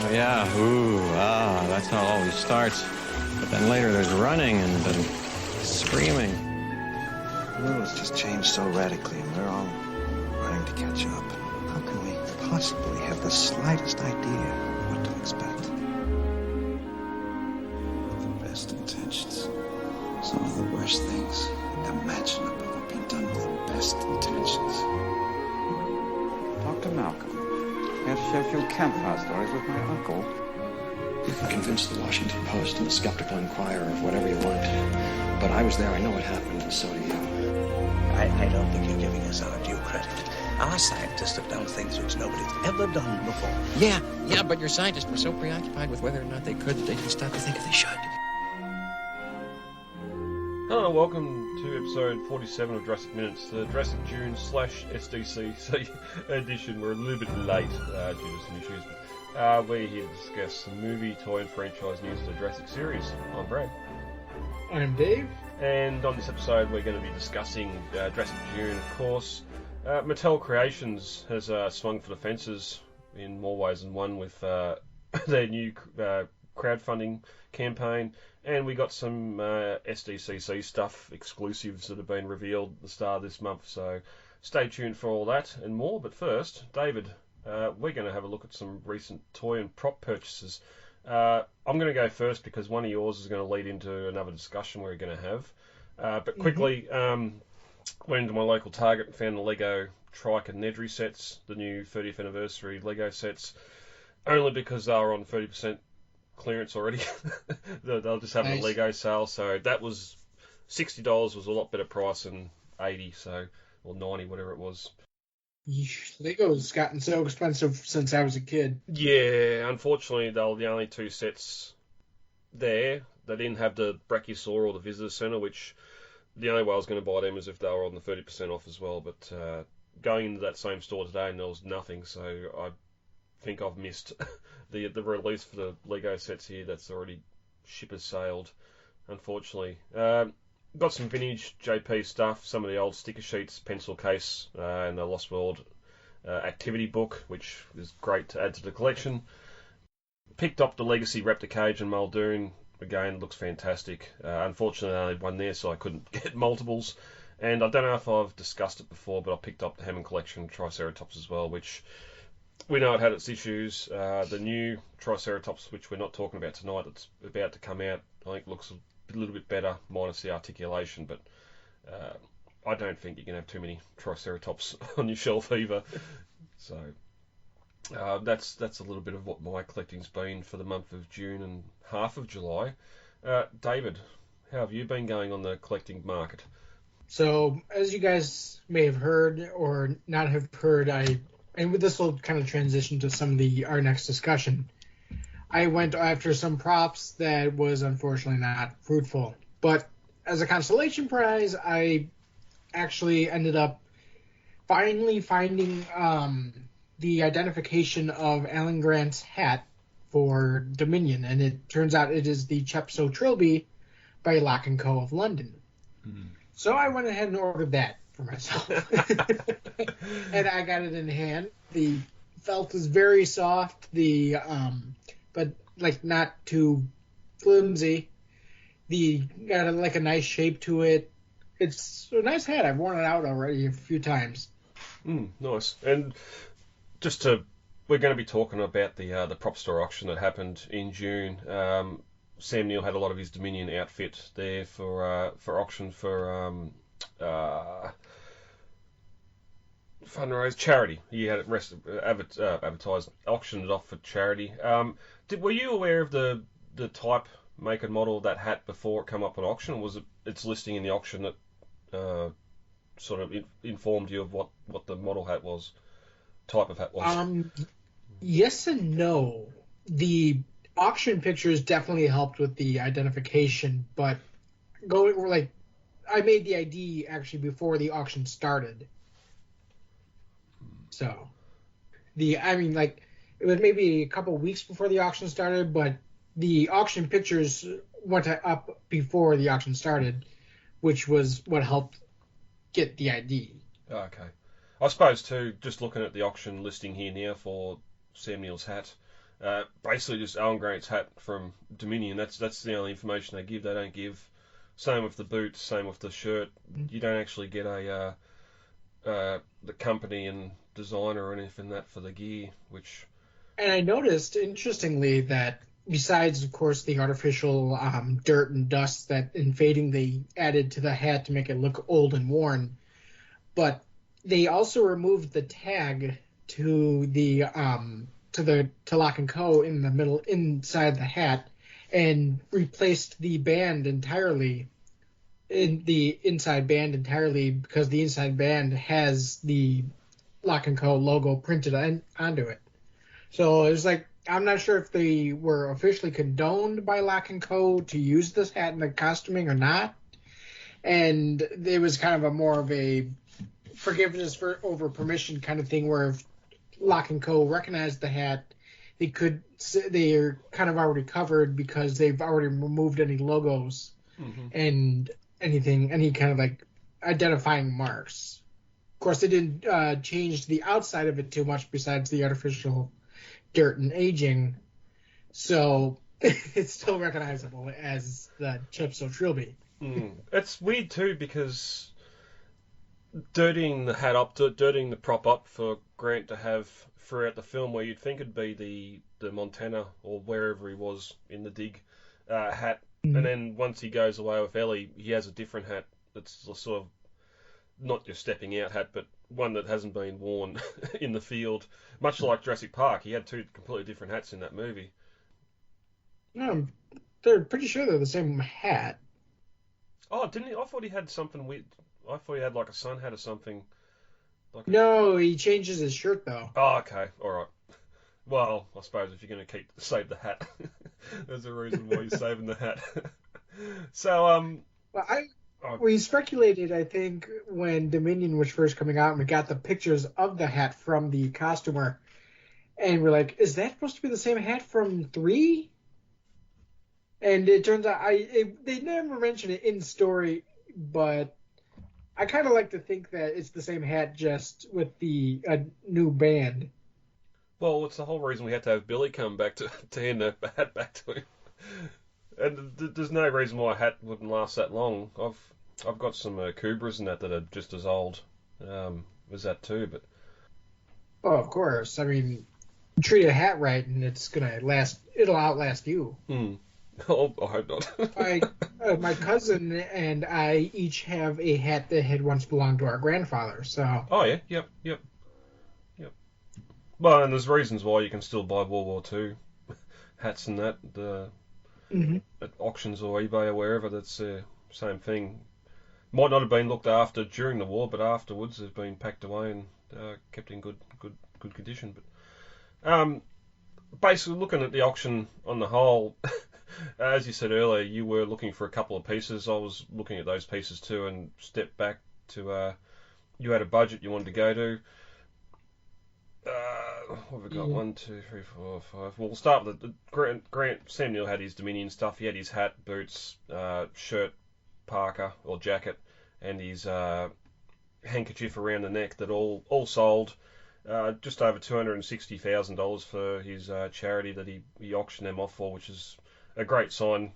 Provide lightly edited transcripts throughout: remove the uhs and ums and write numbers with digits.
Oh, yeah. Ooh, that's how it always starts. But then later there's running and screaming. The world's just changed so radically, and we're all running to catch up. How can we possibly have the slightest idea what to expect? With the best intentions, some of the worst things imaginable have been done with the best intentions. Dr. Malcolm, here to share a few campfire stories with my uncle. You can convince the Washington Post and the Skeptical Inquirer of whatever you want. But I was there, I know what happened, and so do you. I don't think you're giving us our due credit. Our scientists have done things which nobody's ever done before. Yeah, but your scientists were so preoccupied with whether or not they could that they didn't stop to think if they should. Hello and welcome to episode 47 of Jurassic Minutes, the Jurassic June / SDCC edition. We're a little bit late due to some issues, but we're here to discuss some movie, toy and franchise news for the Jurassic series. I'm Brad. I'm Dave. And on this episode we're going to be discussing Jurassic June, of course. Mattel Creations has swung for the fences in more ways than one with their new crowdfunding campaign, and we got some SDCC stuff, exclusives that have been revealed at the start of this month, so stay tuned for all that and more. But first, David, we're going to have a look at some recent toy and prop purchases. I'm going to go first because one of yours is going to lead into another discussion we're going to have. But quickly, went into my local Target and found the Lego Trike and Nedry sets, the new 30th anniversary Lego sets, only because they were on 30% clearance already. They'll just have a Lego sale, so that was $60 was a lot better price than 80, so or 90, whatever it was. Lego's gotten so expensive since I was a kid. Yeah, unfortunately, they were the only two sets there. They didn't have the Brachiosaur or the Visitor Center, which the only way I was going to buy them is if they were on the 30% off as well. But going into that same store today, and there was nothing, so I think I've missed the release for the Lego sets here. That's already shippers sailed, unfortunately. Got some vintage JP stuff, some of the old sticker sheets, pencil case, and the Lost World activity book, which is great to add to the collection. Picked up the Legacy Raptor cage and Muldoon. Again, looks fantastic. Unfortunately, I only had one there, so I couldn't get multiples. And I don't know if I've discussed it before, but I picked up the Hammond Collection Triceratops as well, which we know it had its issues. The new Triceratops, which we're not talking about tonight, that's about to come out, I think looks a little bit better, minus the articulation, but I don't think you can have too many Triceratops on your shelf either. So that's a little bit of what my collecting's been for the month of June and half of July. David, how have you been going on the collecting market? So, as you guys may have heard or not have heard, and with this will kind of transition to some of our next discussion. I went after some props that was unfortunately not fruitful. But as a consolation prize, I actually ended up finally finding the identification of Alan Grant's hat for Dominion, and it turns out it is the Chepstow trilby by Lock & Co. of London. Mm-hmm. So I went ahead and ordered that for myself. And I got it in hand. The felt is very soft, but like not too flimsy. Got a nice shape to it. It's a nice hat. I've worn it out already a few times. Nice. And we're going to be talking about the Propstore auction that happened in June. Sam Neill had a lot of his Dominion outfit there for auction for fundraise charity. He had it advertised, auctioned it off for charity. Were you aware of the type, make and model of that hat before it came up on auction, or was it its listing in the auction that sort of informed you of what the model hat was, type of hat was? Yes and no. The auction pictures definitely helped with the identification, but I made the ID actually before the auction started. So, it was maybe a couple weeks before the auction started, but the auction pictures went up before the auction started, which was what helped get the ID. Okay. I suppose, too, just looking at the auction listing here now for Sam Neill's hat, Basically just Alan Grant's hat from Dominion. That's the only information they give. They don't give. Same with the boots. Same with the shirt. You don't actually get the company and designer or anything that for the gear, which. And I noticed, interestingly, that besides, of course, the artificial dirt and dust that in fading they added to the hat to make it look old and worn, but they also removed the tag to the to Lock and Co in the middle inside the hat and replaced the band entirely in the inside band entirely because the inside band has the Lock and Co logo printed onto it. So it was like, I'm not sure if they were officially condoned by Lock & Co. to use this hat in the costuming or not. And it was kind of a more of a forgiveness over permission kind of thing where if Lock & Co. recognized the hat, they're kind of already covered because they've already removed any logos and any kind of like identifying marks. Of course, they didn't change the outside of it too much besides the artificial dirt and aging, so it's still recognizable as the Chepstow trilby. It's weird too because dirtying the hat up, dirtying the prop up for Grant to have throughout the film, where you'd think it'd be the Montana or wherever he was in the dig hat, and then once he goes away with Ellie, he has a different hat that's sort of not your stepping out hat, but one that hasn't been worn in the field. Much like Jurassic Park, he had two completely different hats in that movie. No, they're pretty sure they're the same hat. Oh, didn't he? I thought he had something weird. I thought he had like a sun hat or something. No, he changes his shirt though. Oh, okay, all right. Well, I suppose if you're going to save the hat, there's a reason why you're saving the hat. So, we speculated, I think, when Dominion was first coming out, and we got the pictures of the hat from the costumer, and we're like, is that supposed to be the same hat from 3? And it turns out they never mention it in story, but I kind of like to think that it's the same hat, just with the new band. Well, it's the whole reason we had to have Billy come back to hand the hat back to him. And there's no reason why a hat wouldn't last that long. I've got some Kubras and that are just as old as that too. But oh, of course. I mean, treat a hat right, and it's gonna last. It'll outlast you. Oh, I hope not. My cousin and I each have a hat that had once belonged to our grandfather. So. Oh yeah, yep. Well, and there's reasons why you can still buy World War II hats and that at auctions or eBay or wherever. That's the same thing. Might not have been looked after during the war, but afterwards they've been packed away and kept in good condition. But basically, looking at the auction on the whole, as you said earlier, you were looking for a couple of pieces. I was looking at those pieces too, and stepped back to you had a budget you wanted to go to. What have we got? 1, 2, 3, 4, 5. Well, we'll start with the Grant. Sam Neill had his Dominion stuff. He had his hat, boots, shirt, parka or jacket, and his handkerchief around the neck. That all sold. Just over $260,000 for his charity that he auctioned them off for, which is a great sign.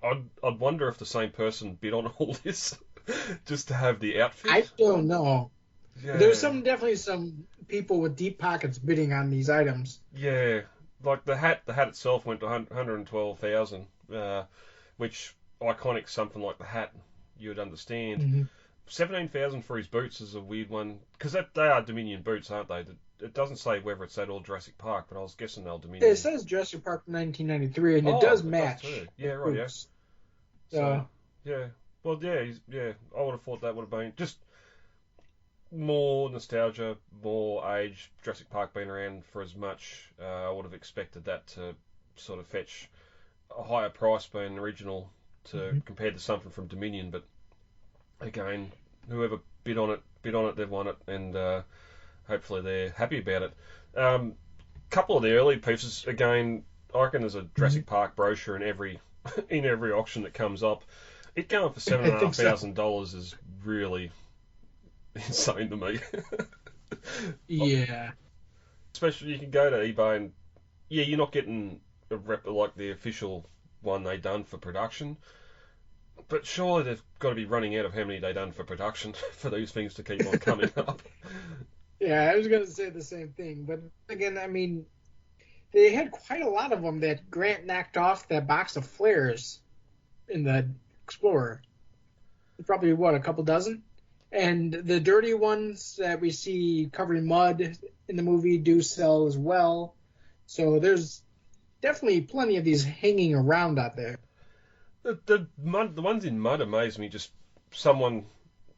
I'd wonder if the same person bid on all this just to have the outfit. I don't know. Yeah. There's definitely some people with deep pockets bidding on these items. Yeah, like the hat itself went to $112,000, which iconic something like the hat you would understand. $17,000 for his boots is a weird one because they are Dominion boots, aren't they? It doesn't say whether it's that or Jurassic Park, but I was guessing they're Dominion. It says Jurassic Park 1993, and it does match. Yeah, right. Yeah. So yeah, well, yeah. I would have thought that would have been just more nostalgia, more age. Jurassic Park been around for as much. I would have expected that to sort of fetch a higher price being original to compared to something from Dominion. But again, whoever bid on it, they've won it, and hopefully they're happy about it. Couple of the early pieces, again, I reckon there's a Jurassic Park brochure in every auction that comes up. It going for $7,500 is really insane to me. Yeah. Especially you can go to eBay and yeah, you're not getting a like the official one they done for production. But surely they've got to be running out of how many they done for production for these things to keep on coming up. Yeah, I was going to say the same thing. But again, I mean, they had quite a lot of them that Grant knocked off that box of flares in the Explorer. Probably, what, a couple dozen? And the dirty ones that we see covered in mud in the movie do sell as well. So there's definitely plenty of these hanging around out there. The ones in mud amaze me. Just someone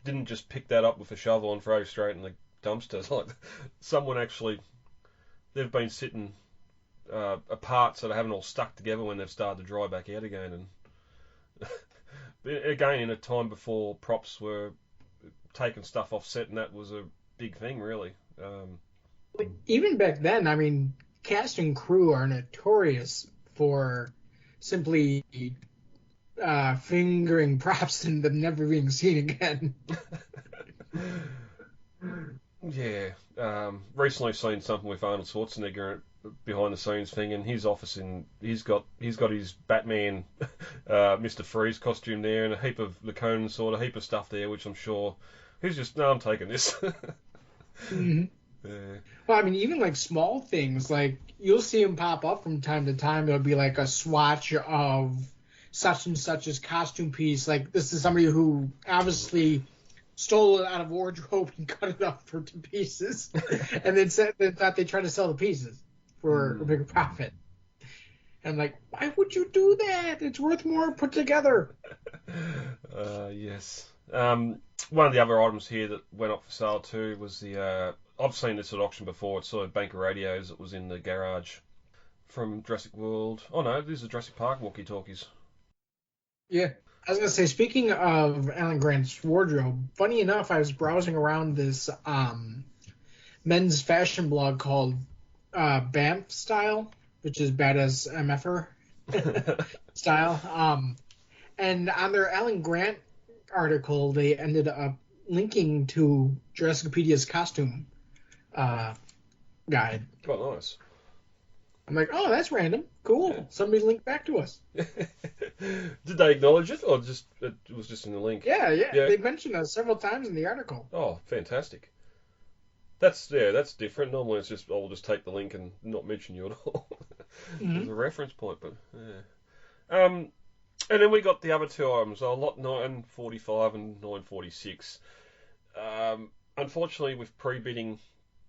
didn't just pick that up with a shovel and throw straight in the dumpster. Like someone actually, they've been sitting apart, so they haven't all stuck together when they've started to dry back out again. And again, in a time before props were taking stuff off set, and that was a big thing, really. Even back then, I mean, cast and crew are notorious for simply fingering props and them never being seen again. Yeah. Recently seen something with Arnold Schwarzenegger behind the scenes thing, and his office he's got his Batman Mr. Freeze costume there, and a heap of the Conan sword, a heap of stuff there, which I'm sure he's just, no, I'm taking this. Mm-hmm. Yeah. Well, I mean, even like small things, like you'll see him pop up from time to time. There'll be like a swatch of such and such's costume piece. Like, this is somebody who obviously stole it out of wardrobe and cut it up for 2 pieces, and then said they thought they tried to sell the pieces for a bigger profit. And I'm like, why would you do that? It's worth more put together. Yes. One of the other items here that went up for sale too was the. I've seen this at auction before. It's sort of bank of radios that was in the garage from Jurassic World. Oh no, these are Jurassic Park walkie-talkies. Yeah. I was going to say, speaking of Alan Grant's wardrobe, funny enough, I was browsing around this men's fashion blog called BAMF Style, which is Badass MFer style. And on their Alan Grant article, they ended up linking to Jurassicpedia's costume guide. Oh, nice. I'm like, oh, that's random. Cool. Somebody linked back to us. Did they acknowledge it, or just it was just in the link? Yeah. They mentioned us several times in the article. Oh, fantastic. That's different. Normally it's just, I'll just take the link and not mention you at all. As a reference point, but yeah. And then we got the other 2 items, lot 945 and 946. Unfortunately, with pre-bidding,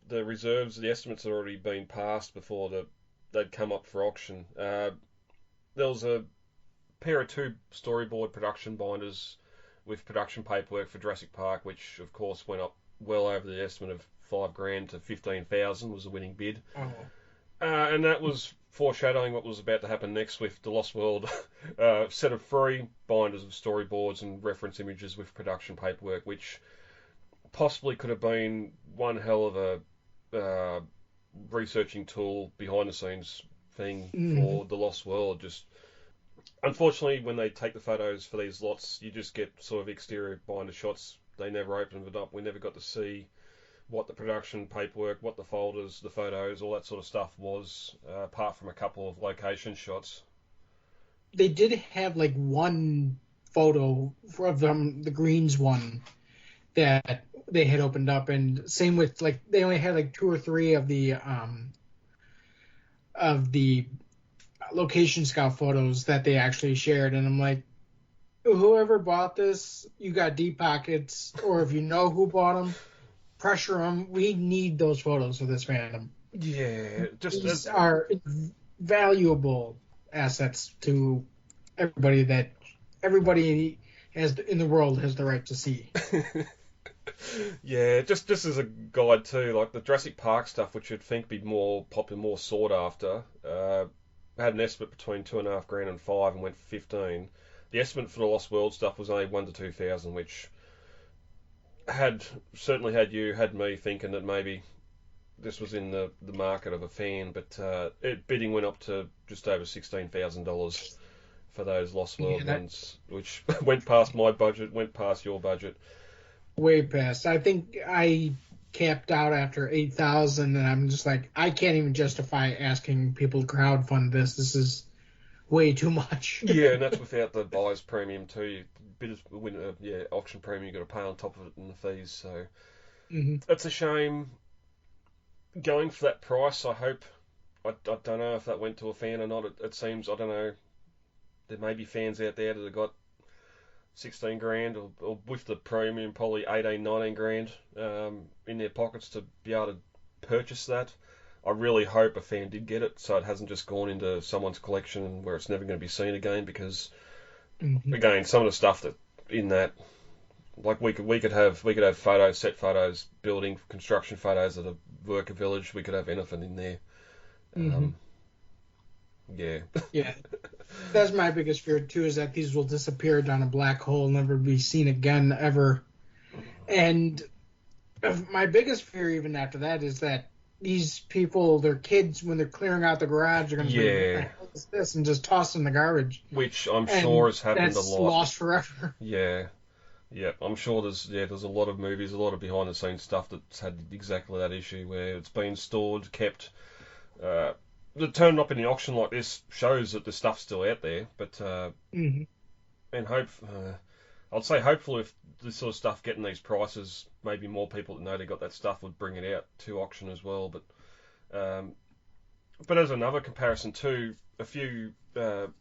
the reserves, the estimates had already been passed before they'd come up for auction. There was a pair of 2 storyboard production binders with production paperwork for Jurassic Park, which of course went up well over the estimate of $5,000 to $15,000 was the winning bid. Oh. And that was foreshadowing what was about to happen next with the Lost World set of 3 binders of storyboards and reference images with production paperwork, which possibly could have been one hell of a researching tool, behind the scenes thing for the Lost World. Just unfortunately, when they take the photos for these lots, you just get sort of exterior binder shots. They never opened it up. We never got to see what the production paperwork, what the folders, the photos, all that sort of stuff was, apart from a couple of location shots. They did have like one photo of them, the Greens one, that they had opened up, and same with, like, they only had like 2 or 3 of the location scout photos that they actually shared. And I'm like, whoever bought this, you got deep pockets, or if you know who bought them, pressure them. We need those photos for this fandom. Yeah, just these are valuable assets to everybody has in the world has the right to see. Yeah, just as a guide too, like the Jurassic Park stuff, which you'd think be more popular, more sought after, had an estimate between $2,500 and $5,000 and went for $15,000. The estimate for the Lost World stuff was only $1,000 to $2,000, which certainly had me thinking that maybe this was in the market of a fan, but bidding went up to just over $16,000 for those Lost World ones, which went past my budget, went past your budget. Way past. I think I capped out after 8,000, and I'm just like, I can't even justify asking people to crowdfund this. This is way too much. Yeah, and that's without the buyer's premium too. Bit of auction premium you got to pay on top of it and the fees. So It's a shame going for that price. I hope. I don't know if that went to a fan or not. It seems, I don't know. There may be fans out there that have got 16 grand or with the premium probably 18, 19 grand in their pockets to be able to purchase that. I really hope a fan did get it so it hasn't just gone into someone's collection where it's never going to be seen again, because again, some of the stuff that in that, like we could have photos, set photos, building construction photos at a worker village. We could have anything in there. Yeah. That's my biggest fear too, is that these will disappear down a black hole, never be seen again ever. And my biggest fear even after that is that these people, their kids, when they're clearing out the garage, are going to say, what the hell is this, and just toss in the garbage. Which I'm sure has happened a lot. Lost forever. Yeah. I'm sure there's a lot of movies, a lot of behind the scenes stuff that's had exactly that issue where it's been stored, kept. The turning up in the auction like this shows that the stuff's still out there, but and I'd say hopefully if this sort of stuff getting these prices, maybe more people that know they got that stuff would bring it out to auction as well. But as another comparison too, a few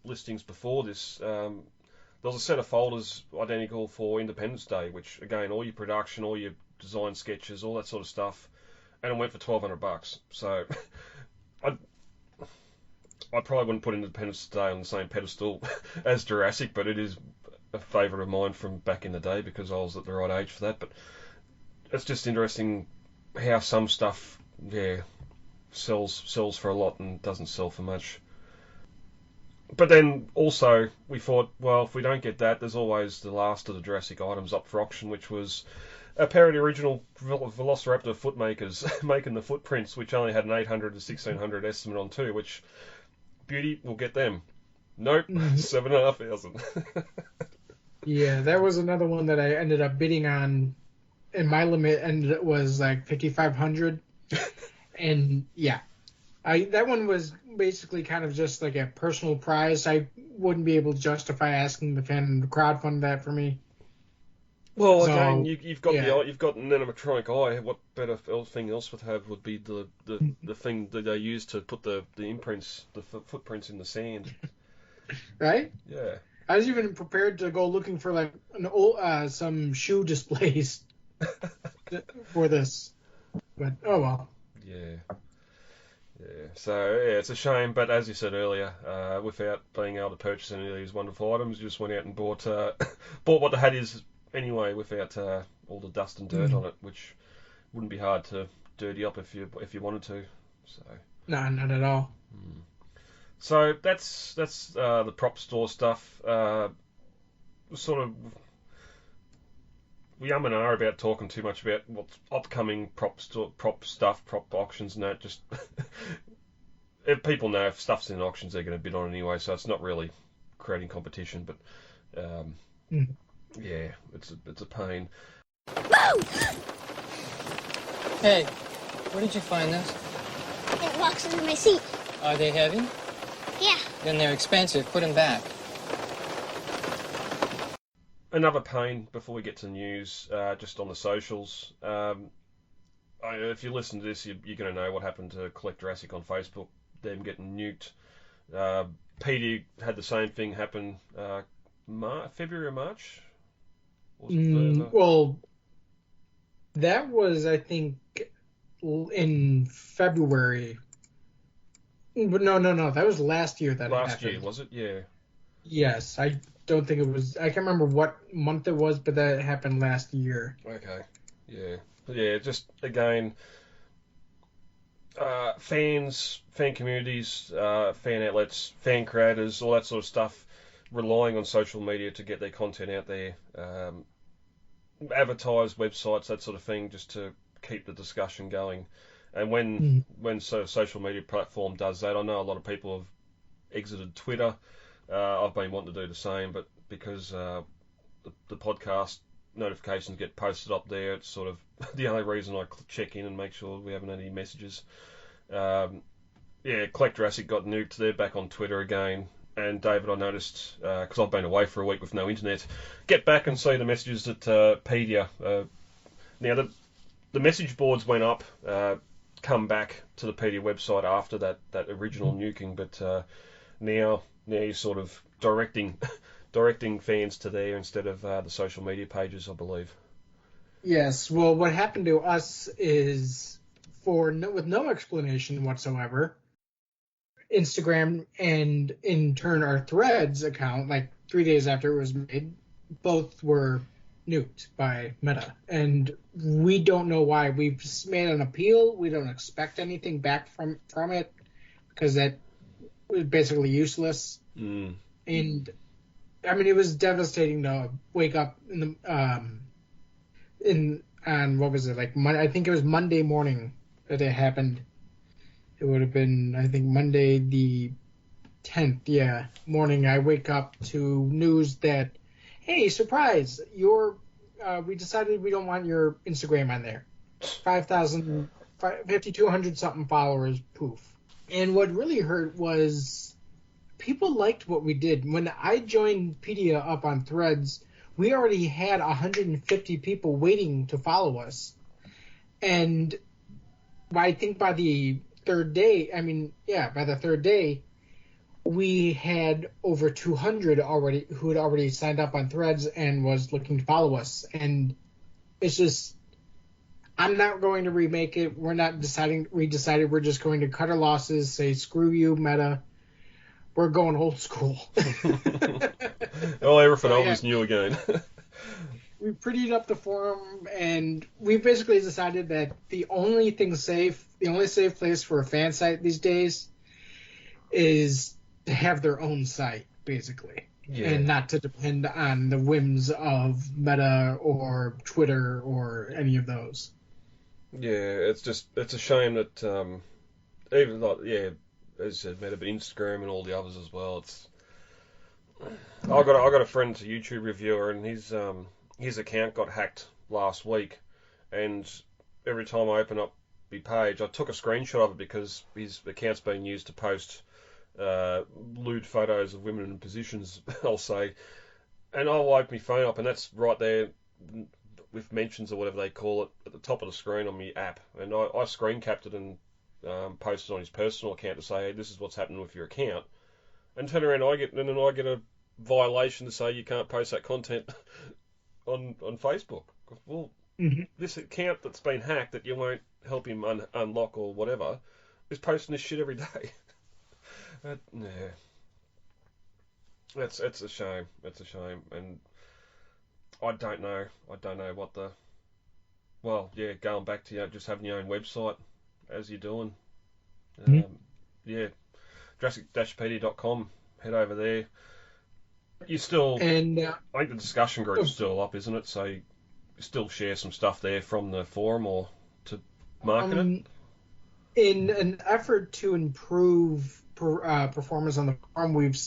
listings before this, there was a set of folders identical for Independence Day, which again, all your production, all your design sketches, all that sort of stuff, and it went for $1,200. So I probably wouldn't put Independence Day on the same pedestal as Jurassic, but it is a favourite of mine from back in the day because I was at the right age for that. But it's just interesting how some stuff, sells for a lot and doesn't sell for much. But then also we thought, well, if we don't get that, there's always the last of the Jurassic items up for auction, which was a pair of the original Velociraptor foot makers making the footprints, which only had an 800 to 1600 estimate on too, which beauty, we'll get them. Nope, 7,500. Yeah, that was another one that I ended up bidding on, and my limit was like 5,500. And yeah, that one was basically kind of just like a personal prize. I wouldn't be able to justify asking the fan to crowdfund that for me. Well, again, you've got an animatronic eye. What better thing else would have would be the thing that they use to put the imprints, the footprints in the sand. Right? Yeah. I was even prepared to go looking for like some shoe displays for this, but oh well. Yeah. So it's a shame, but as you said earlier, without being able to purchase any of these wonderful items, you just went out and bought what the hat is anyway, without all the dust and dirt on it, which wouldn't be hard to dirty up if you wanted to. So No, not at all. So that's the Propstore stuff. Sort of, we and ah about talking too much about what's upcoming prop auctions and that. Just if people know if stuff's in auctions, they're going to bid on it anyway. So it's not really creating competition, but yeah, it's a pain. Hey, where did you find this? It walks under my seat. Are they heavy? Yeah. Then they're expensive. Put them back. Another pain before we get to the news, just on the socials. If you listen to this, you're going to know what happened to Collect Jurassic on Facebook, them getting nuked. Peter had the same thing happen February or March? Or was it further? Well, that was, I think, in February. But no. That was last year that Last happened. year, was it? Yeah. Yes, I don't think it was. I can't remember what month it was, but that happened last year. Okay. Yeah. Just again, fans, fan communities, fan outlets, fan creators, all that sort of stuff, relying on social media to get their content out there, advertise websites, that sort of thing, just to keep the discussion going. And when social media platform does that, I know a lot of people have exited Twitter. I've been wanting to do the same, but because the podcast notifications get posted up there. It's sort of the only reason I check in and make sure we haven't had any messages. Collect Jurassic got nuked. They're back on Twitter again. And David, I noticed, because I've been away for a week with no internet, get back and see the messages at Pedia. Now, the message boards went up, come back to the Pedia website after that original nuking, but now you're sort of directing fans to there instead of the social media pages, I believe. Yes, well, what happened to us is, with no explanation whatsoever, Instagram and in turn our Threads account, like 3 days after it was made, both were nuked by Meta. And we don't know why. We've made an appeal. We don't expect anything back from it because that was basically useless. And I mean, it was devastating to wake up on what was it, like I think it was Monday morning that it happened. It would have been, I think, Monday the 10th, morning. I wake up to news that, hey, surprise, we decided we don't want your Instagram on there. 5,200 something followers, poof. And what really hurt was people liked what we did. When I joined Pedia up on Threads, we already had 150 people waiting to follow us. And I think by the third day, we had over 200 already who had already signed up on Threads and was looking to follow us. And it's just, I'm not going to remake it. We decided we're just going to cut our losses, say, screw you, Meta. We're going old school. Everything always new again. We prettied up the forum, and we basically decided that the only safe place for a fan site these days is to have their own site, basically, and not to depend on the whims of Meta or Twitter or any of those. Yeah, it's a shame that even like as you said, Meta, but Instagram and all the others as well. I got a friend, a YouTube reviewer, and his account got hacked last week, and every time I open up the page, I took a screenshot of it because his account's being used to post lewd photos of women in positions, I'll say, and I'll open my phone up, and that's right there with mentions or whatever they call it at the top of the screen on my app, and I screen capped it and posted on his personal account to say, hey, this is what's happening with your account, and turn around, I get a violation to say you can't post that content on Facebook. Well, this account that's been hacked that you won't help him unlock or whatever is posting this shit every day. It's a shame. It's a shame, and I don't know what the. Well, going back to just having your own website as you're doing. Jurassic-pedia.com. Head over there. You still, and I think the discussion group's still up, isn't it? So you still share some stuff there from the forum or to market it? In an effort to improve performance on the forum, we've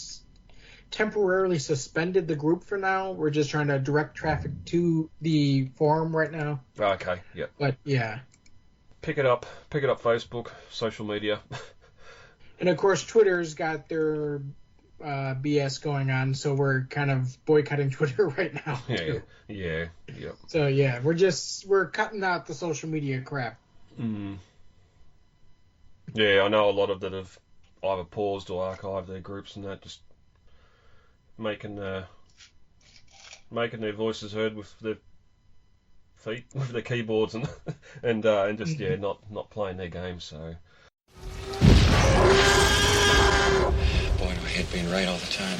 temporarily suspended the group for now. We're just trying to direct traffic to the forum right now. Okay, yeah. But yeah. Pick it up Facebook, social media. And of course Twitter's got their BS going on, so we're kind of boycotting Twitter right now too. Yeah. So we're cutting out the social media crap. Yeah, I know a lot of that have either paused or archived their groups and that, just making their voices heard with their feet, with their keyboards and just not playing their game. So. Boy, do I hate being right all the time.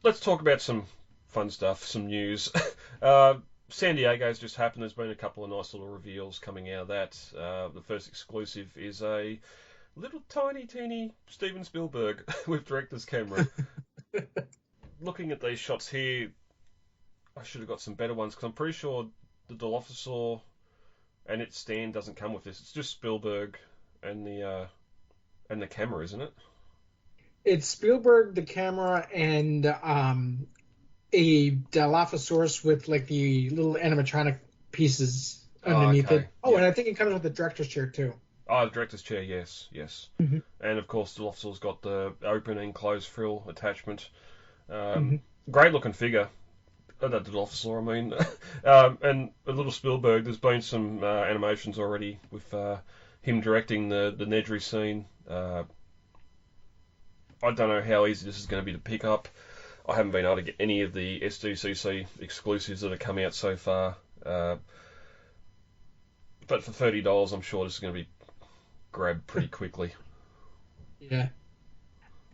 Let's talk about some fun stuff, some news. San Diego's just happened. There's been a couple of nice little reveals coming out of that. The first exclusive is a little tiny, teeny Steven Spielberg with director's camera. Looking at these shots here, I should have got some better ones because I'm pretty sure the Dilophosaur and its stand doesn't come with this. It's just Spielberg and the camera, isn't it? It's Spielberg, the camera, and a Dilophosaurus with like the little animatronic pieces underneath it. Oh, yeah. and I think it comes with a director's chair too. Oh, the director's chair, yes. Mm-hmm. And of course, the Dilophosaur's got the open and closed frill attachment. Great looking figure. That Dilophosaur, I mean. And a little Spielberg, there's been some animations already with him directing the nedry scene. I don't know how easy this is going to be to pick up. I haven't been able to get any of the SDCC exclusives that have come out so far. But for $30, I'm sure this is going to be grabbed pretty quickly. Yeah.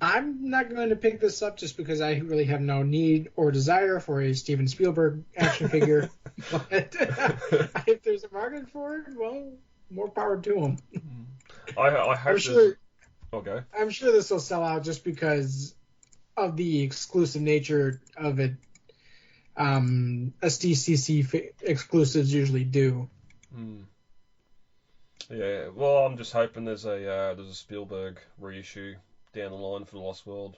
I'm not going to pick this up just because I really have no need or desire for a Steven Spielberg action figure. But if there's a market for it, well, more power to him. I hope I'm sure. Okay. I'm sure this will sell out just because of the exclusive nature of it. SDCC exclusives usually do. Yeah. Well, I'm just hoping there's a Spielberg reissue down the line for the Lost World.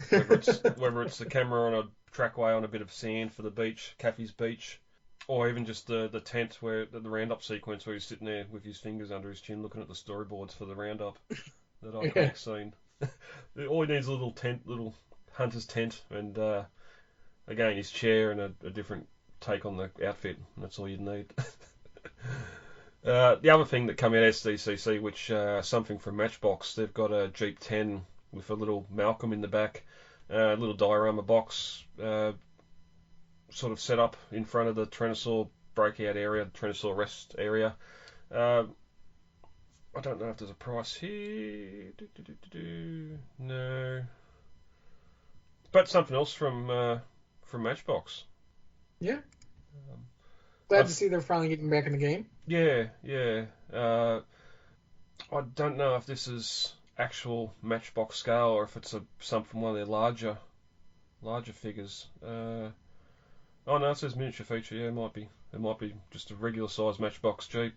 Whether it's the camera on a trackway on a bit of sand for the beach, Caffey's beach, or even just the tent where the roundup sequence where he's sitting there with his fingers under his chin looking at the storyboards for the roundup. That iconic scene. All he needs is a little hunter's tent and again his chair and a different take on the outfit. That's all you'd need. The other thing that came out of SDCC, which something from Matchbox, they've got a Jeep 10 with a little Malcolm in the back, a little diorama box sort of set up in front of the Tyrannosaur breakout area, the Tyrannosaur rest area. I don't know if there's a price here. No. But something else from Matchbox. Yeah. Glad to see they're finally getting back in the game. Yeah. I don't know if this is actual Matchbox scale or if it's some from one of their larger figures. Oh no, it says miniature feature. Yeah, it might be just a regular size Matchbox Jeep,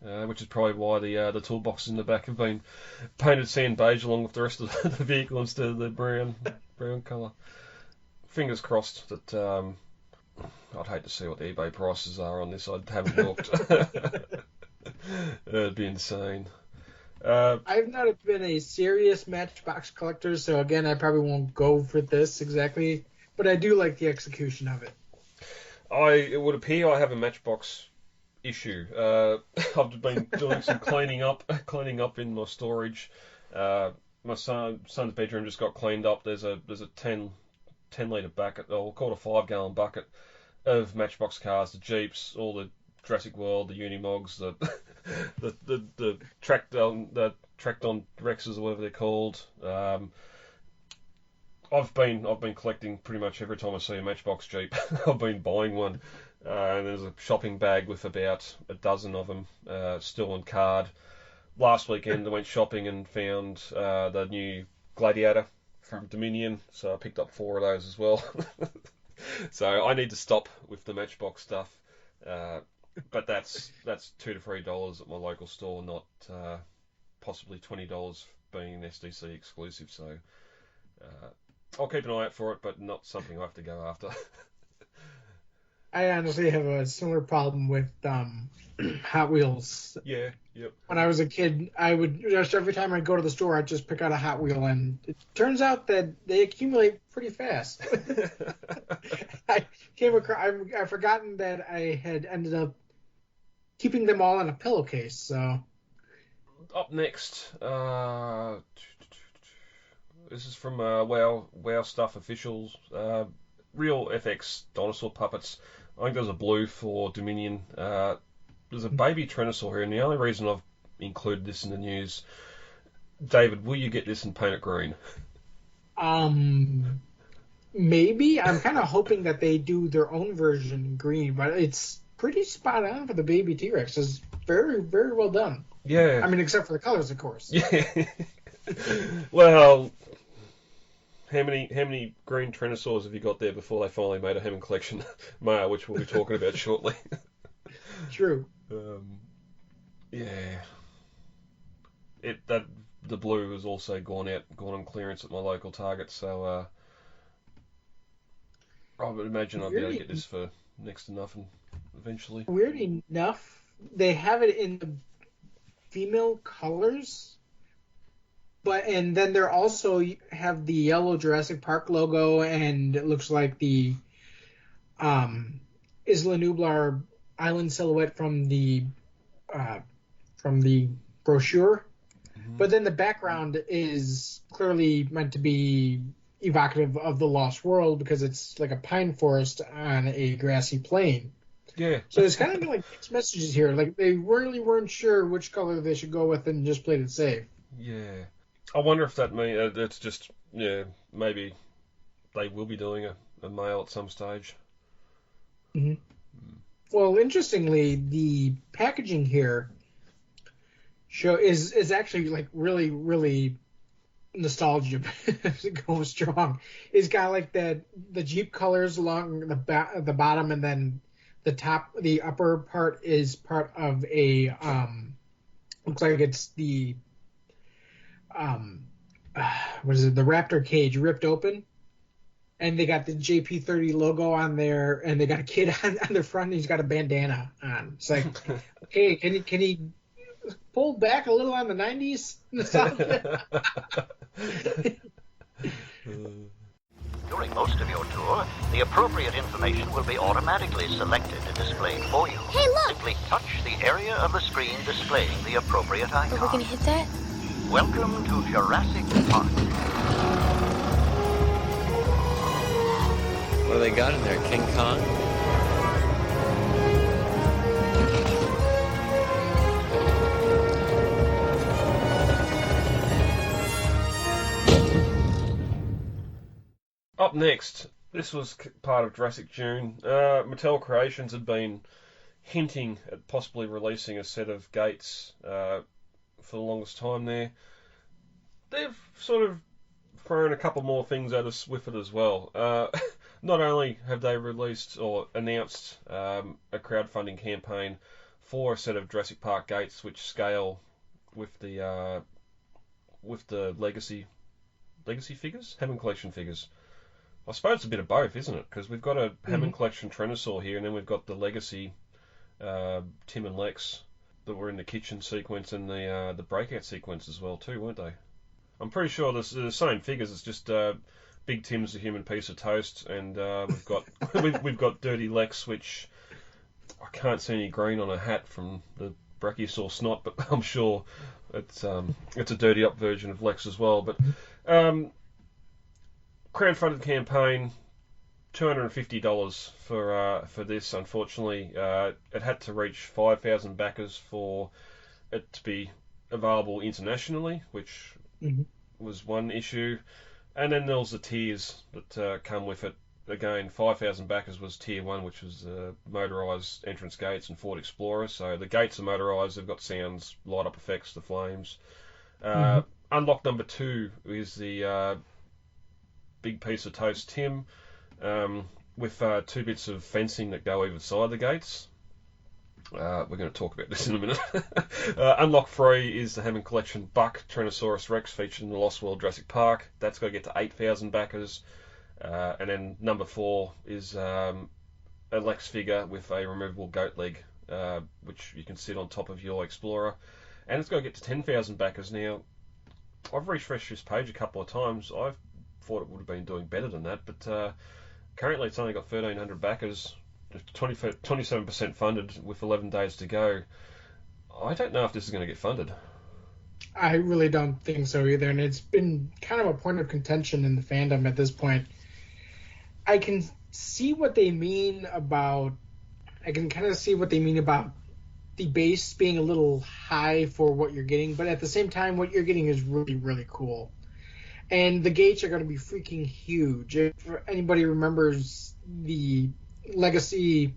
which is probably why the toolboxes in the back have been painted sand beige along with the rest of the vehicle instead of the brown colour. Fingers crossed that. I'd hate to see what the eBay prices are on this. I haven't looked. It'd be insane. I've not been a serious Matchbox collector, so again, I probably won't go for this exactly, but I do like the execution of it. It would appear I have a Matchbox issue. I've been doing some cleaning up in my storage. My son's bedroom just got cleaned up. There's a 10 litre bucket, or we'll call it a 5-gallon bucket of Matchbox cars, the Jeeps, all the Jurassic World, the Unimogs, the tracked on Rexes or whatever they're called. I've been collecting pretty much every time I see a Matchbox Jeep. I've been buying one. And there's a shopping bag with about a dozen of them still on card. Last weekend I went shopping and found the new Gladiator from Dominion, so I picked up 4 of those as well. So I need to stop with the Matchbox stuff. But that's $2 to $3 at my local store, not possibly $20 being an SDC exclusive. So I'll keep an eye out for it, but not something I have to go after. I honestly have a similar problem with Hot Wheels. Yeah, yep. When I was a kid, I would just every time I'd go to the store, I'd just pick out a Hot Wheel, and it turns out that they accumulate pretty fast. I came across, I've forgotten that I had ended up keeping them all in a pillowcase. So up next, this is from Wow Stuff Officials. Real FX dinosaur puppets. I think there's a blue for Dominion. There's a baby Tyrannosaur here, and the only reason I've included this in the news, David, will you get this and paint it green? Maybe. I'm kind of hoping that they do their own version in green, but it's pretty spot on for the baby T-Rex. It's very, very well done. Yeah. I mean, except for the colors, of course. Yeah. Well, how many green Tyrannosaurs have you got there before they finally made a Hammond Collection male, which we'll be talking about shortly? True. Yeah. That the blue has also gone on clearance at my local Target, so I would imagine I'll be able to get this for next to nothing eventually. Weird enough, they have it in the female colors, and then they're also have the yellow Jurassic Park logo, and it looks like the Isla Nublar island silhouette from the brochure. Mm-hmm. But then the background is clearly meant to be evocative of the Lost World because it's like a pine forest on a grassy plain. Yeah. So it's kind of like mixed messages here. Like they really weren't sure which color they should go with and just played it safe. Yeah. I wonder if that means it's just, maybe they will be doing a male at some stage. Mm-hmm. Well, interestingly, the packaging here is actually like really, really nostalgia goes strong. It's got like the Jeep colors along the bottom, and then the upper part is part of a looks like it's the what is it? The Raptor cage ripped open, and they got the JP30 logo on there, and they got a kid on the front, and he's got a bandana on. It's like, okay, can he pull back a little on the 90s nostalgia? During most of your tour, the appropriate information will be automatically selected and displayed for you. Hey, look! Simply touch the area of the screen displaying the appropriate icon. Are we gonna hit that? Welcome to Jurassic Park. What do they got in there? King Kong? Up next, this was part of Jurassic June. Mattel Creations had been hinting at possibly releasing a set of gates for the longest time there. They've sort of thrown a couple more things at us with it as well. Not only have they released or announced a crowdfunding campaign for a set of Jurassic Park gates which scale with the legacy figures, Hammond Collection figures. I suppose it's a bit of both, isn't it? Because we've got a Hammond Collection Tyrannosaur here, and then we've got the legacy Tim and Lex that were in the kitchen sequence and the breakout sequence as well too, weren't they? I'm pretty sure they're the same figures. It's just Big Tim's a human piece of toast, and we've got we've got Dirty Lex, which I can't see any green on a hat from the Brachiosaur snot, but I'm sure it's a dirty up version of Lex as well. But crowdfunded campaign, $250 for this. Unfortunately, it had to reach 5,000 backers for it to be available internationally, which was one issue. And then there was the tiers that come with it. Again, 5,000 backers was tier 1, which was motorised entrance gates and Ford Explorer. So the gates are motorised, they've got sounds, light up effects, the flames. Unlock number 2 is the big piece of toast Tim with 2 bits of fencing that go either side of the gates. We're going to talk about this in a minute. Unlock 3 is the Hammond Collection Buck Tyrannosaurus Rex featured in the Lost World Jurassic Park. That's got to get to 8,000 backers. And then number 4 is a Lex figure with a removable goat leg, which you can sit on top of your Explorer. And it's got to get to 10,000 backers. Now, I've refreshed this page a couple of times. I thought it would have been doing better than that, but currently it's only got 1,300 backers, 27% funded with 11 days to go. I don't know if this is going to get funded. I really don't think so either, and it's been kind of a point of contention in the fandom at this point. I can see what they mean about the base being a little high for what you're getting, but at the same time, what you're getting is really, really cool. And the gates are going to be freaking huge. If anybody remembers the Legacy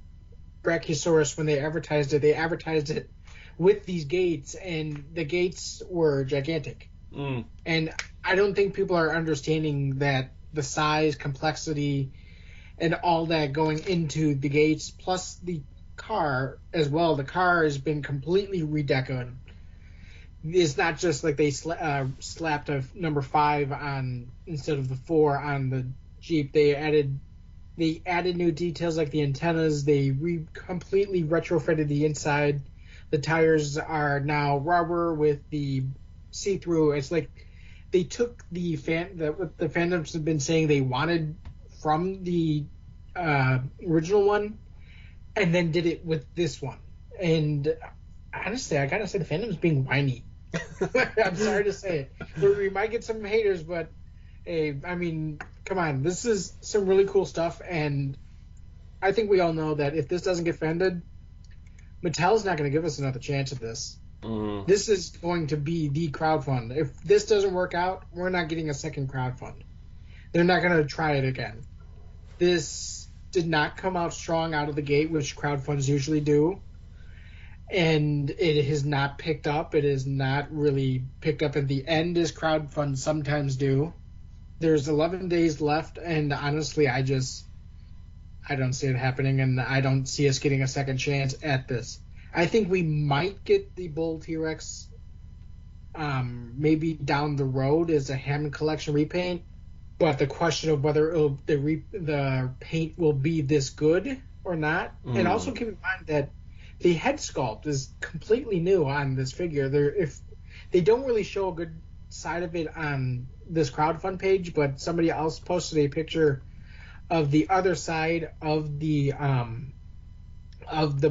Brachiosaurus, when they advertised it with these gates, and the gates were gigantic. And I don't think people are understanding that the size, complexity, and all that going into the gates, plus the car as well. The car has been completely redecorated. it's not just like they slapped a number 5 on instead of the 4 on the Jeep. They added new details like the antennas. They completely retrofitted the inside. The tires are now rubber with the see-through. It's like they took what the fandoms have been saying they wanted from the original one, and then did it with this one. And honestly, I gotta say the fandom's being whiny. I'm sorry to say it. We might get some haters, but hey, I mean, come on. This is some really cool stuff, and I think we all know that if this doesn't get funded, Mattel's not going to give us another chance at this. Mm. This is going to be the crowdfund. If this doesn't work out, we're not getting a second crowdfund. They're not going to try it again. This did not come out strong out of the gate, which crowdfunds usually do. And it has not picked up. It has not really picked up at the end as crowdfunds sometimes do. There's 11 days left, and honestly, I don't see it happening, and I don't see us getting a second chance at this. I think we might get the Bull T-Rex maybe down the road as a Hammond Collection repaint, but the question of whether the paint will be this good or not, and also keep in mind that the head sculpt is completely new on this figure. If they don't really show a good side of it on this crowdfund page, but somebody else posted a picture of the other side of the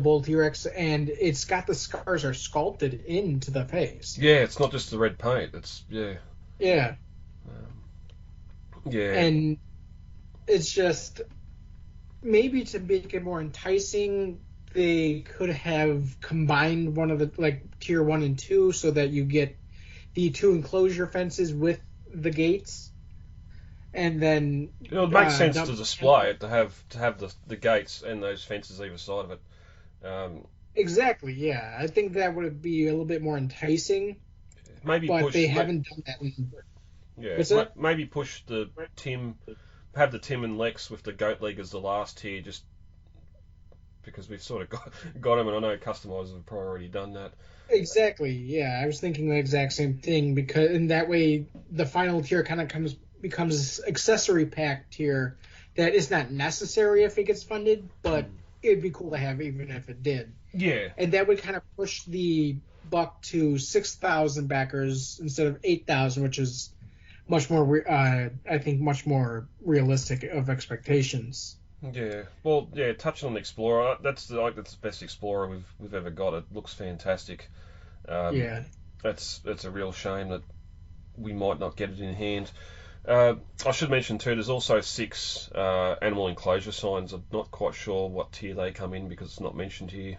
Bull T-Rex, and it's got the scars are sculpted into the face. Yeah, it's not just the red paint. It's yeah. Yeah. Yeah. And it's just maybe to make it more enticing, they could have combined one of the tier 1 and 2 so that you get the 2 enclosure fences with the gates. And then it would make sense to display it, to have the gates and those fences either side of it. Exactly, yeah. I think that would be a little bit more enticing. Maybe but they haven't done that. Yeah, maybe push the Tim, have the Tim and Lex with the goat leg as the last tier, just because we've sort of got them, and I know customizers have probably already done that. Exactly, yeah. I was thinking the exact same thing, because in that way the final tier kind of becomes accessory pack tier that is not necessary if it gets funded, but it'd be cool to have even if it did. Yeah. And that would kind of push the buck to 6,000 backers instead of 8,000, which is much more, I think, much more realistic of expectations. Yeah. Well, yeah. Touching on the Explorer, that's the best Explorer we've ever got. It looks fantastic. Yeah. It's a real shame that we might not get it in hand. I should mention too, there's also 6 animal enclosure signs. I'm not quite sure what tier they come in because it's not mentioned here.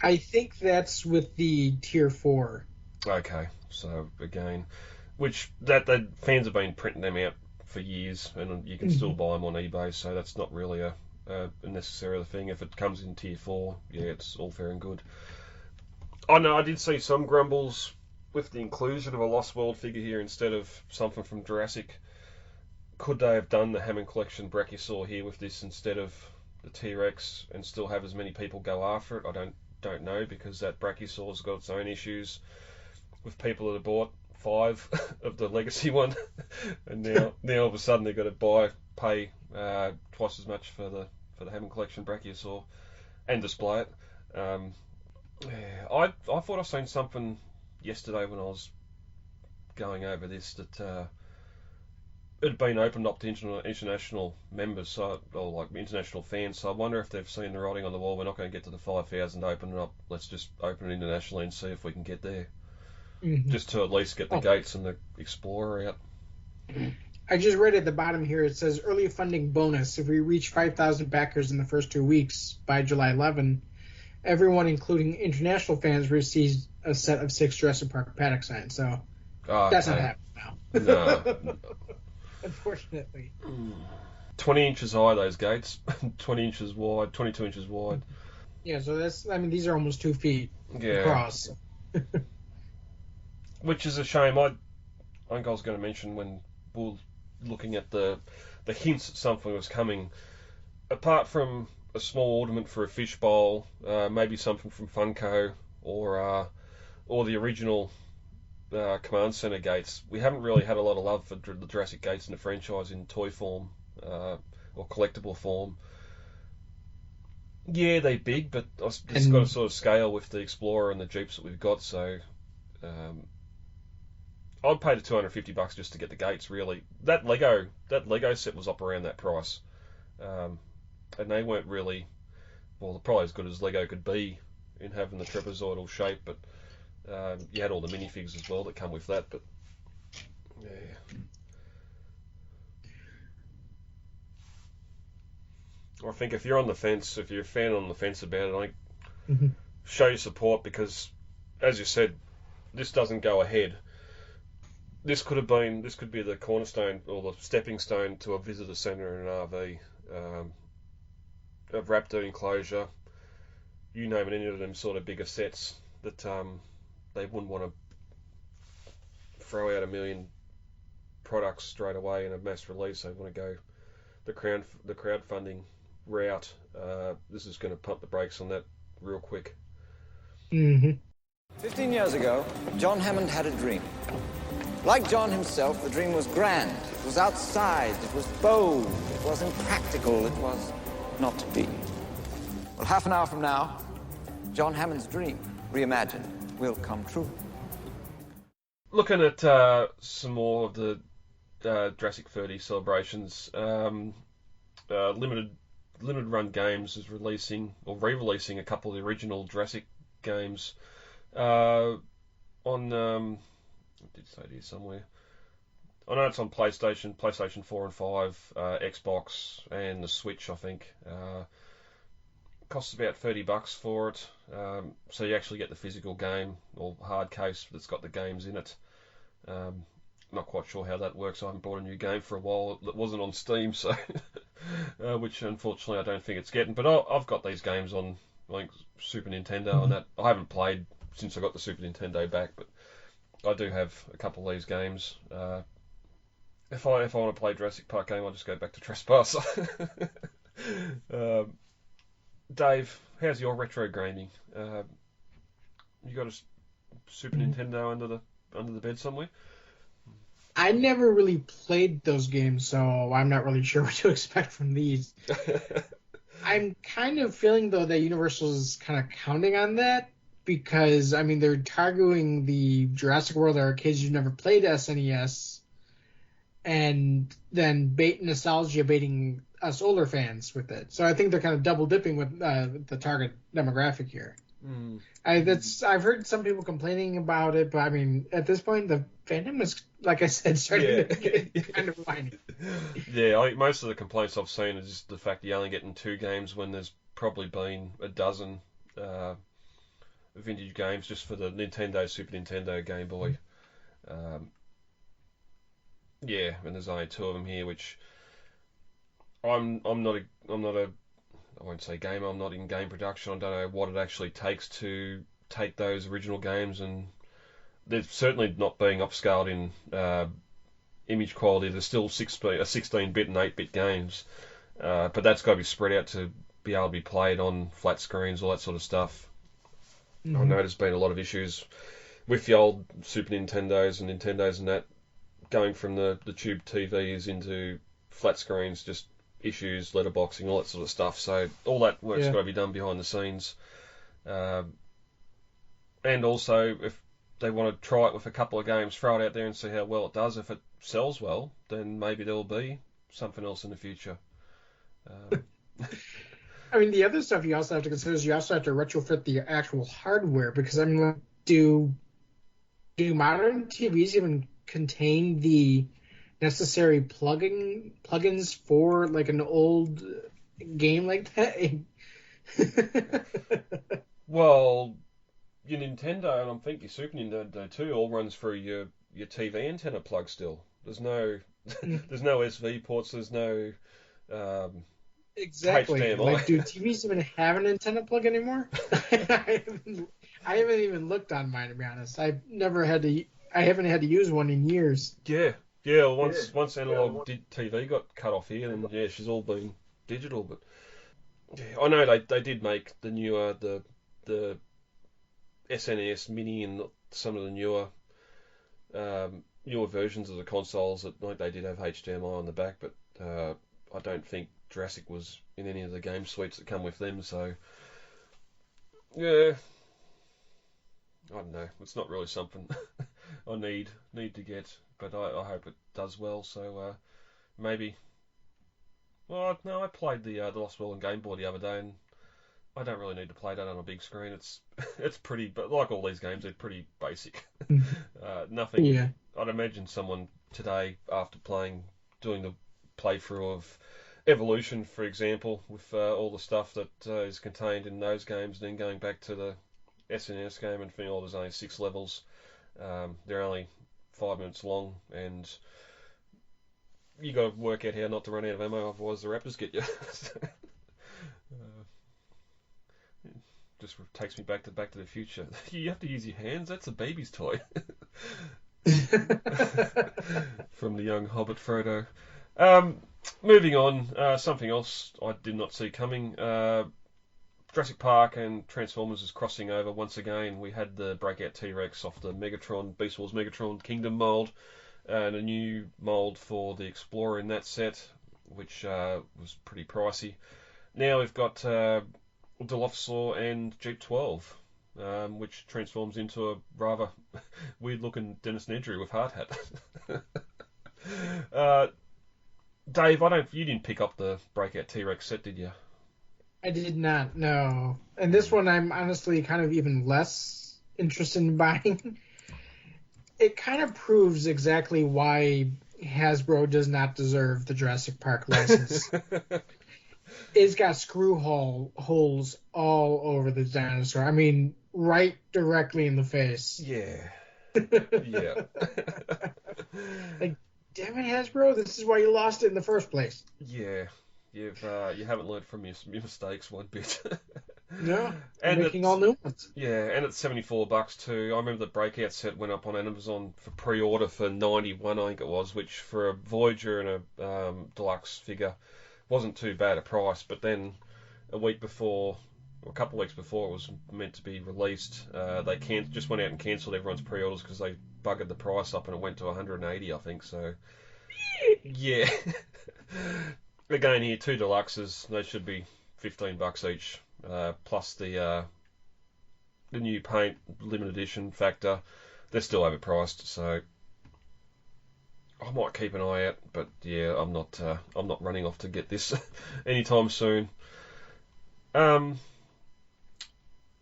I think that's with the tier 4. Okay, so again, which that fans have been printing them out for years, and you can still buy them on eBay. So that's not really a necessary thing. If it comes in tier 4, yeah, it's all fair and good. I know I did see some grumbles with the inclusion of a Lost World figure here instead of something from Jurassic. Could they have done the Hammond Collection Brachiosaur here with this instead of the T-Rex and still have as many people go after it? I don't know, because that Brachiosaur's got its own issues with people that have bought 5 of the legacy one, and now all of a sudden they've got to pay twice as much for the Hammond Collection Brachiosaur and display it. I thought I seen something yesterday when I was going over this that it had been opened up to international members, or international fans. So I wonder if they've seen the writing on the wall. We're not going to get to the 5,000 open it up. Let's just open it internationally and see if we can get there. Just to at least get the gates and the Explorer out. I just read at the bottom here, it says early funding bonus. If we reach 5,000 backers in the first 2 weeks by July 11, everyone, including international fans, receives a set of 6 Jurassic Park paddock signs. So that's not happening now. No. Unfortunately. 20 inches high, those gates. 20 inches wide, 22 inches wide. Yeah, so these are almost 2 feet across. Which is a shame. I think I was going to mention when we were looking at the hints that something was coming, apart from a small ornament for a fishbowl, maybe something from Funko, or or the original Command Center gates. We haven't really had a lot of love for the Jurassic gates in the franchise in toy form or collectible form. Yeah, they're big, but it's got to sort of scale with the Explorer and the Jeeps that we've got, so I'd pay the $250 just to get the gates, really. That Lego set was up around that price. And they weren't really, well, probably as good as Lego could be in having the trapezoidal shape, but you had all the minifigs as well that come with that, but yeah. I think if you're on the fence, if you're a fan on the fence about it, I think show your support, because, as you said, this doesn't go ahead. This could be the cornerstone or the stepping stone to a visitor centre and an RV, a raptor enclosure, you name it, any of them sort of bigger sets that they wouldn't want to throw out a million products straight away in a mass release. They want to go the crowdfunding route. This is going to pump the brakes on that real quick. 15 years ago, John Hammond had a dream. Like John himself, the dream was grand. It was outside, it was bold, it was impractical, it was not to be. Well, half an hour from now, John Hammond's dream, reimagined, will come true. Looking at some more of the Jurassic 30 celebrations, limited run games is releasing or re-releasing a couple of the original Jurassic games on. I did say it here somewhere. I know it's on PlayStation 4 and 5, Xbox, and the Switch, I think. Costs about $30 for it. So you actually get the physical game or hard case that's got the games in it. Not quite sure how that works. I haven't bought a new game for a while. It wasn't on Steam, so which unfortunately I don't think it's getting. But I've got these games on like Super Nintendo and that. I haven't played since I got the Super Nintendo back, but I do have a couple of these games. If I want to play Jurassic Park game, I'll just go back to Trespass. Dave, how's your retro gaming? You got a Super Nintendo under the bed somewhere? I never really played those games, so I'm not really sure what to expect from these. I'm kind of feeling, though, that Universal is kind of counting on that, because, I mean, they're targeting the Jurassic World arcades who've never played SNES, and then nostalgia baiting us older fans with it. So I think they're kind of double dipping with the target demographic here. I've heard some people complaining about it, but I mean, at this point, the fandom is, like I said, starting to get kind of whiny. Yeah, most of the complaints I've seen is just the fact that you're only getting 2 games when there's probably been a dozen vintage games just for the Nintendo, Super Nintendo, Game Boy. Yeah, and there's only 2 of them here, which I'm not a I won't say gamer. I'm not in game production. I don't know what it actually takes to take those original games, and they're certainly not being upscaled in image quality. They're still 16-bit and 8-bit games, but that's got to be spread out to be able to be played on flat screens, all that sort of stuff. I know there's been a lot of issues with the old Super Nintendos and Nintendos and that, going from the tube TVs into flat screens, just issues, letterboxing, all that sort of stuff. So all that work's got to be done behind the scenes. And also, if they want to try it with a couple of games, throw it out there and see how well it does. If it sells well, then maybe there'll be something else in the future. I mean, the other stuff you also have to consider is you also have to retrofit the actual hardware, because, I mean, do modern TVs even contain the necessary plugins for like an old game like that? Well, your Nintendo, and I think your Super Nintendo too, all runs through your TV antenna plug still. There's no SV ports. There's no exactly. HDMI. Like, do TVs even have an antenna plug anymore? I haven't even looked on mine, to be honest. I haven't had to use one in years. Yeah, once analog TV got cut off here, then she's all been digital. But I know they did make the newer the SNES Mini and some of the newer versions of the consoles that like they did have HDMI on the back, but I don't think Jurassic was in any of the game suites that come with them. So yeah, I don't know. It's not really something I need to get, but I hope it does well. So maybe. Well, no, I played the Lost World on Game Boy the other day, and I don't really need to play that on a big screen. It's pretty, but like all these games, they're pretty basic. Nothing. Yeah. I'd imagine someone today, after doing the playthrough of Evolution, for example, with all the stuff that is contained in those games, and then going back to the SNES game and thinking, oh, there's only 6 levels. They're only 5 minutes long, and you got to work out how not to run out of ammo, otherwise the raptors get you. Just takes me back to the Future. You have to use your hands. That's a baby's toy. From the young Hobbit Frodo. Moving on, something else I did not see coming. Jurassic Park and Transformers is crossing over once again. We had the Breakout T-Rex off the Megatron, Beast Wars Megatron Kingdom mold, and a new mold for the Explorer in that set, which was pretty pricey. Now we've got Dilophosaur and Jeep 12, which transforms into a rather weird-looking Dennis Nedry with hard hat. Dave, you didn't pick up the Breakout T-Rex set, did you? I did not, no. And this one I'm honestly kind of even less interested in buying. It kind of proves exactly why Hasbro does not deserve the Jurassic Park license. It's got screw holes all over the dinosaur. I mean, right directly in the face. Yeah. Yeah. Like, damn it, Hasbro, this is why you lost it in the first place. Yeah. You haven't learned from your mistakes one bit. No, and making all new ones. Yeah, and it's $74 too. I remember the Breakout set went up on Amazon for pre-order for $91, I think it was, which for a Voyager and a deluxe figure wasn't too bad a price. But then a couple of weeks before it was meant to be released, they just went out and cancelled everyone's pre-orders because they buggered the price up and it went to $180, I think. So yeah. Again, here 2 deluxes. They should be $15 each. Plus the new paint limited edition factor, they're still overpriced, so I might keep an eye out. But yeah, I'm not running off to get this anytime soon.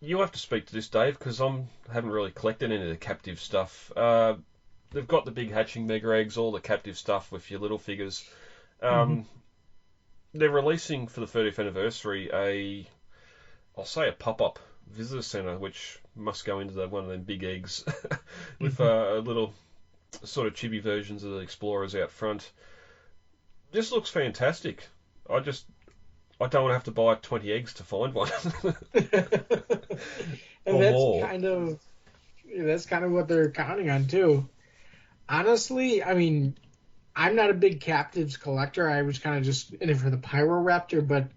You have to speak to this, Dave, because I haven't really collected any of the captive stuff. They've got the big hatching mega eggs, all the captive stuff with your little figures. They're releasing for the 30th anniversary I'll say a pop-up visitor centre, which must go into one of them big eggs with a little sort of chibi versions of the Explorers out front. This looks fantastic. I don't want to have to buy 20 eggs to find one. And that's kind of what they're counting on too. Honestly, I mean, I'm not a big captives collector. I was kind of just in it for the Raptor, but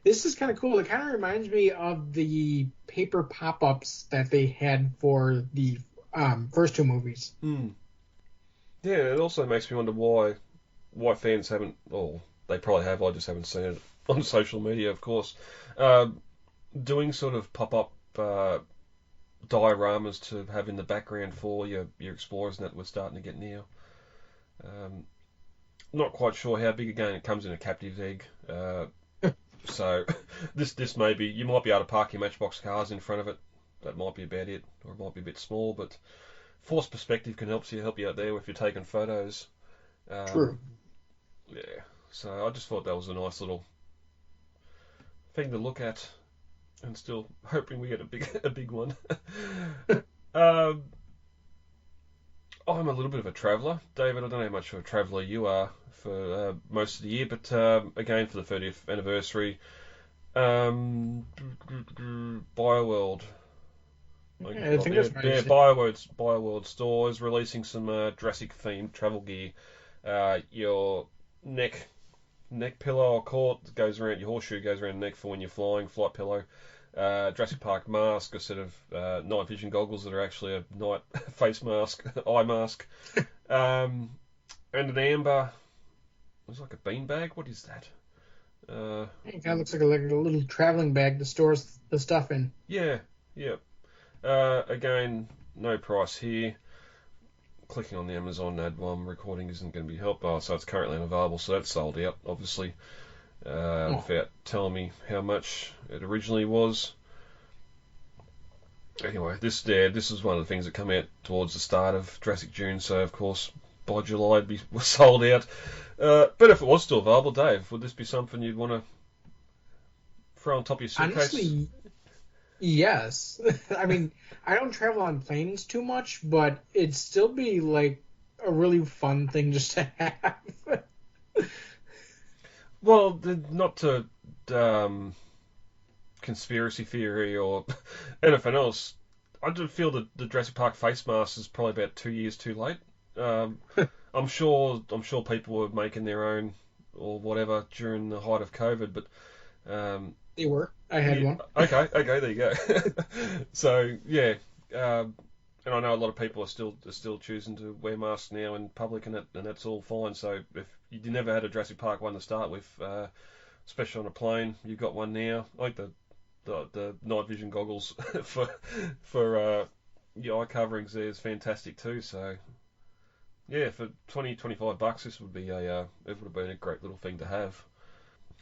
this is kind of cool. It kind of reminds me of the paper pop-ups that they had for the first 2 movies. Yeah, it also makes me wonder why fans haven't, or they probably have, I just haven't seen it on social media, of course, doing sort of pop-up dioramas to have in the background for your Explorers and that we're starting to get near. Not quite sure how big again it comes in a captive egg. So this may be, you might be able to park your Matchbox cars in front of it. That might be about it, or it might be a bit small, but forced perspective can help you out there if you're taking photos. True. Yeah. So I just thought that was a nice little thing to look at, and still hoping we get a big one. I'm a little bit of a traveller, David. I don't know how much of a traveller you are for most of the year, but again for the 30th anniversary, BioWorld. I think that's right. Yeah, BioWorld store is releasing some Jurassic themed travel gear. Your neck pillow, or cord goes around your horseshoe, goes around the neck for when you're flying, flight pillow. Jurassic Park mask, a set of night vision goggles that are actually a night face mask, eye mask, and an amber. It's like a beanbag. What is that? It kind of looks like a little traveling bag that stores the stuff in. Yeah. Again, no price here. Clicking on the Amazon ad while I'm recording isn't going to be helped. Oh, so it's currently unavailable, so that's sold out, obviously. Without telling me how much it originally was. Anyway, this is one of the things that come out towards the start of Jurassic June, so of course by July it'd be sold out. But if it was still available, Dave, would this be something you'd want to throw on top of your suitcase? Honestly, yes. I mean, I don't travel on planes too much, but it'd still be like a really fun thing just to have. Well, not to conspiracy theory or anything else. I do feel that the Jurassic Park face mask is probably about 2 years too late. I'm sure people were making their own or whatever during the height of COVID, but they were. I had one. Okay, there you go. So yeah, and I know a lot of people are still choosing to wear masks now in public, and that's all fine. So if you never had a Jurassic Park one to start with, especially on a plane, you've got one now. I think the night vision goggles for your eye coverings there is fantastic too. So yeah, for $20-25, this would be it would have been a great little thing to have.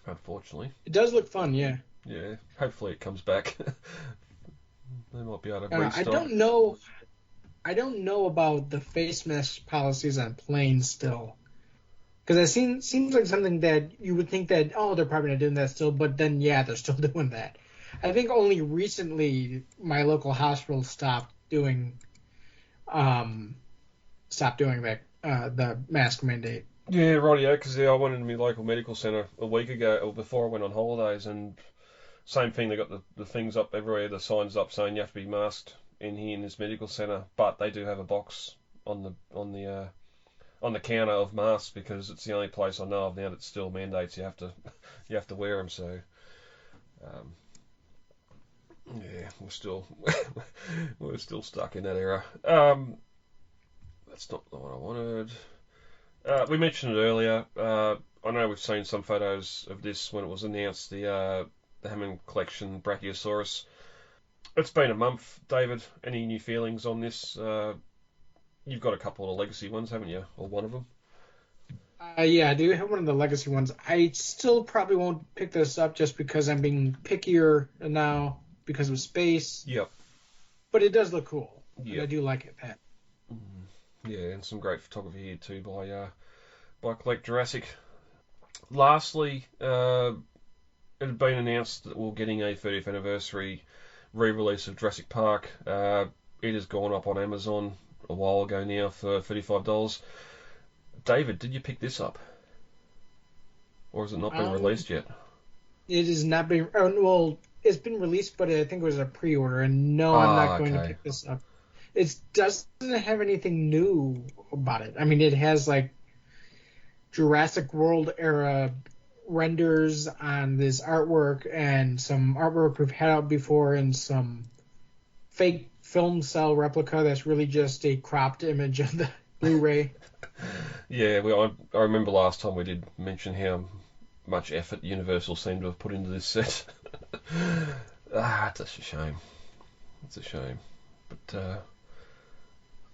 Unfortunately, it does look fun. Yeah. Yeah. Hopefully it comes back. They might be able to restock. I don't know about the face mask policies on planes still. Because it seems like something that you would think that, they're probably not doing that still, but then, yeah, they're still doing that. I think only recently my local hospital stopped doing that, the mask mandate. Yeah, rightio, because I went into my local medical centre a week ago, or before I went on holidays, and same thing, they got the things up everywhere, the signs up saying you have to be masked in here in this medical centre, but they do have a box on the counter of masks, because it's the only place I know of now that still mandates you have to wear them. So yeah, we're still stuck in that era. That's not what I wanted. We mentioned it earlier. I know we've seen some photos of this when it was announced, the Hammond Collection Brachiosaurus. It's been a month, David. Any new feelings on this? You've got a couple of the legacy ones, haven't you? Or one of them? Yeah, I do have one of the legacy ones. I still probably won't pick this up just because I'm being pickier now because of space. Yep. But it does look cool. Yep. I do like it, Pat. Yeah, and some great photography here too by Collect Jurassic. Lastly, it had been announced that we're getting a 30th anniversary re-release of Jurassic Park. It has gone up on Amazon a while ago now for $35. David, did you pick this up? Or has it not been released yet? It has not been... well, it's been released, but I think it was a pre-order, and no, I'm not going to pick this up. It doesn't have anything new about it. I mean, it has, like, Jurassic World era renders on this artwork, and some artwork we've had out before, and some fake film cell replica that's really just a cropped image of the Blu-ray. Yeah, I remember last time we did mention how much effort Universal seemed to have put into this set. It's a shame. It's a shame. But,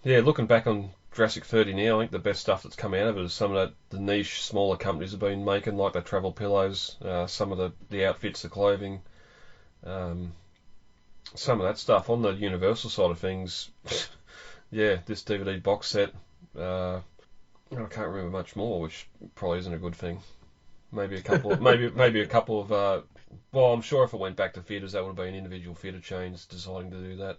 yeah, looking back on Jurassic 30 now, I think the best stuff that's come out of it is some of the niche, smaller companies have been making, like the travel pillows, some of the outfits, the clothing, some of that stuff. On the Universal side of things, yeah, this DVD box set, I can't remember much more, which probably isn't a good thing. Maybe a couple of, maybe a couple of, well, I'm sure if it went back to theatres, that would have been individual theatre chains deciding to do that.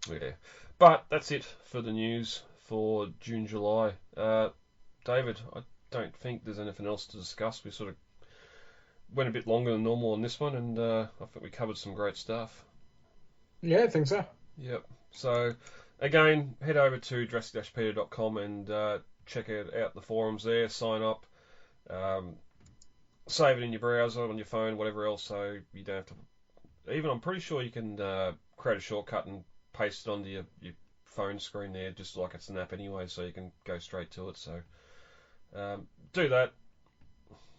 Yeah. But that's it for the news for June, July. David, I don't think there's anything else to discuss. We sort of went a bit longer than normal on this one, and I think we covered some great stuff. Yeah, I think so. Yep. So, again, head over to jurassic-peter.com and check out the forums there, sign up, save it in your browser, on your phone, whatever else, so you don't have to Even I'm pretty sure you can create a shortcut and paste it onto your phone screen there, just like it's an app anyway, so you can go straight to it. So do that.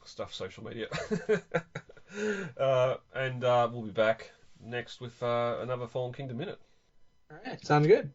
Stuff social media. And we'll be back next with another Fallen Kingdom Minute. All right, sounds good.